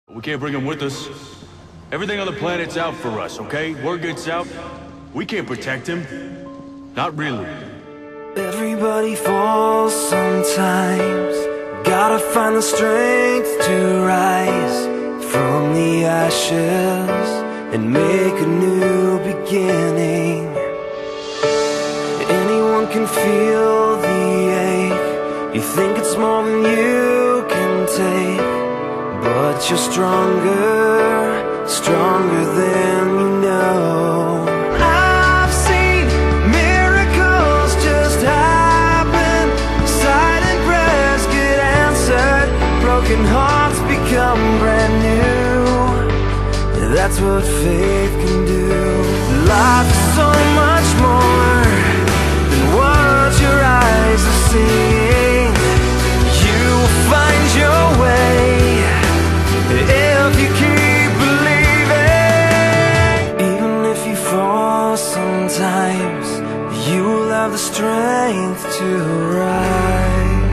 We can't bring him with us. Everything on the planet's out for us, okay? Word gets out, we can't protect him. Not really. Everybody falls sometimes. Gotta find the strength to rise from the ashes and make a new beginning. Anyone can feel the ache. You think it's more than you can take, but you're stronger, stronger than you know. I've seen miracles just happen. Silent prayers get answered. Broken hearts become brand new. That's what faith can do. Life is so much more than what your eyes are seeing. You will find your way if you keep believing. Even if you fall sometimes, you will have the strength to rise.